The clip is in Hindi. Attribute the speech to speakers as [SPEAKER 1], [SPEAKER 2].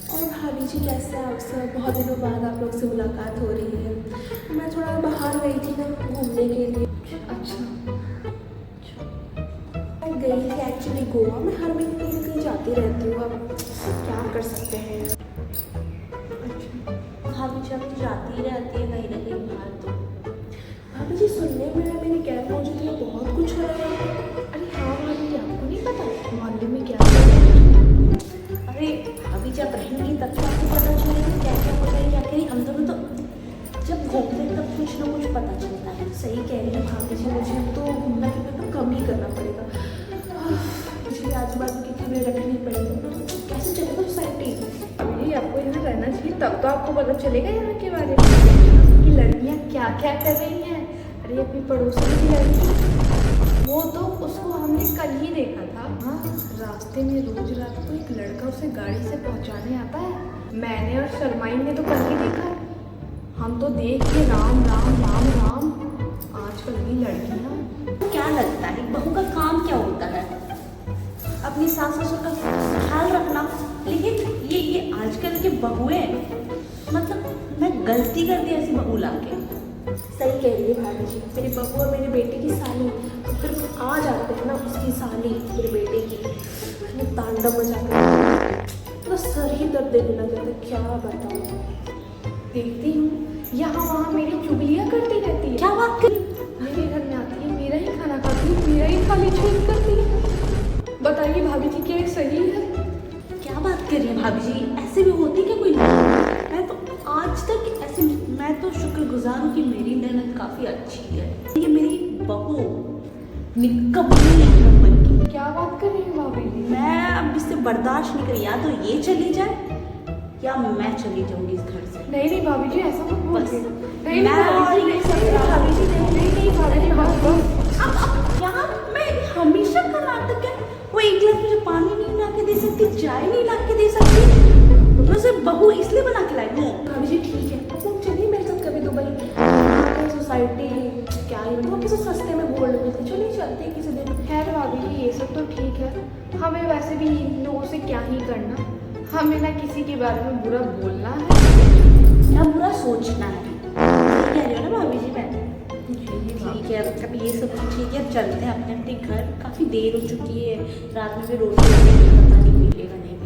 [SPEAKER 1] और भाभी जी कैसे हैं आप सब? बहुत दिनों बाद आप लोग से मुलाकात हो रही है। मैं थोड़ा बाहर गई थी ना घूमने के लिए।
[SPEAKER 2] अच्छा।
[SPEAKER 1] मैं गई थी एक्चुअली गोवा। मैं हर महीने कहीं ना कहीं जाती रहती हूँ, अब क्या कर सकते हैं।
[SPEAKER 2] अच्छा,
[SPEAKER 3] भाभी जब जाती रहती है कहीं ना कहीं बाहर तो
[SPEAKER 1] भाभी जी सुनने में है मेरी गैर मौजूदगी में बहुत कुछ हो रहा है।
[SPEAKER 2] अरे हाँ भाभी जी, आपको नहीं पता मोहल्ले में क्या चल रहा है?
[SPEAKER 3] अरे भाभी जब रहेंगी तब तो आपको पता चलेगा क्या क्या होता है क्या क्या हम दोनों तो जब घूमते हैं तब कुछ ना कुछ पता चलता है।
[SPEAKER 1] सही कह रही है भाभी जी, मुझे अब तो घूमना फिरना कम ही करना पड़ेगा। मुझे आजू बाजू की खबरें रखनी पड़ेगी। कैसे चलेगा सोसाइटी?
[SPEAKER 2] भाभी जी, आपको यहाँ रहना चाहिए, तब तो आपको पता चलेगा यहाँ के बारे में कि लड़कियाँ क्या क्या कर रही हैं। अरे अपनी पड़ोसी की लड़की, वो तो उसको हमने कल ही देखा था। हाँ, रास्ते में रोज रात को एक लड़का उसे गाड़ी से पहुँचाने आता है। मैंने और शर्माई ने तो कल ही देखा। हम तो देख के राम राम राम राम। आजकल की लड़कियाँ,
[SPEAKER 3] क्या लगता है बहू का काम क्या होता है? अपनी सास ससुर का ख्याल रखना। लेकिन ये आजकल के बहुएं, मतलब मैं गलती कर दी ऐसी बहू लाके।
[SPEAKER 1] सही कह रही है भाभी जी। मेरी बहू और मेरे बेटे की साली, तो फिर आ जाते हैं ना उसकी साली मेरे बेटे की, फिर तांडव मचा कर तो सर ही दर्द देने लग जाता है। क्या बताऊँ।
[SPEAKER 2] देखती हूँ यहाँ वहाँ मेरी चुगलियाँ करती रहती है।
[SPEAKER 3] क्या बात कर
[SPEAKER 2] मेरे घर में आती है, मेरा ही खाना खाती है, मेरा ही थाली चेंज करती है। बताइए भाभी जी, क्या ये सही है?
[SPEAKER 3] क्या बात कर रही है भाभी जी? ऐसे भी होती क्या कोई लड़की? मैं तो आज तक ऐसे, मैं तो शुक्रगुजार हूँ कि मेरी ननद काफ़ी अच्छी है। ये मेरी बहू निकम्मी एक नंबर की।
[SPEAKER 2] क्या बात कर रही है भाभी जी?
[SPEAKER 3] मैं अब इससे बर्दाश्त नहीं करी। या तो ये चली जाए या मैं चली जाऊंगी इस घर से।
[SPEAKER 2] नहीं नहीं भाभी जी, ऐसा मत
[SPEAKER 3] बस
[SPEAKER 2] बोलिए। नहीं
[SPEAKER 3] मैं
[SPEAKER 2] नहीं
[SPEAKER 3] और
[SPEAKER 2] भाभी
[SPEAKER 3] ये
[SPEAKER 2] जी,
[SPEAKER 3] सब
[SPEAKER 2] नहीं भाभी जी, नहीं नहीं भाभी जी, बस।
[SPEAKER 3] अब यहाँ मैं हमेशा का नाटक है। वो एक गिलास मुझे पानी नहीं ला के दे सकती, चाय नहीं ला के दे सकती। मैं उसे बहू इसलिए बना के लाई हूँ।
[SPEAKER 1] भाभी जी ठीक है, आप लोग चलिए मेरे साथ कभी दुबई। वहाँ पे सोसाइटी क्या ही मतलब वहाँ पे तो सस्ते में गोल्ड मिलते। चलिए चलते हैं किसी दिन।
[SPEAKER 2] खैर भाभी जी, ये सब तो ठीक है। हमें वैसे भी इन लोगों से क्या ही करना। हमें ना किसी के बारे में बुरा बोलना है,
[SPEAKER 3] ना बुरा सोचना है। सही कह रही हो ना भाभी जी? मैं ठीक है, अब ये सब तो ठीक है। अब चलते हैं अपने अपने घर। काफ़ी देर हो चुकी है, रात में भी रोटी पता नहीं मिलेगा नहीं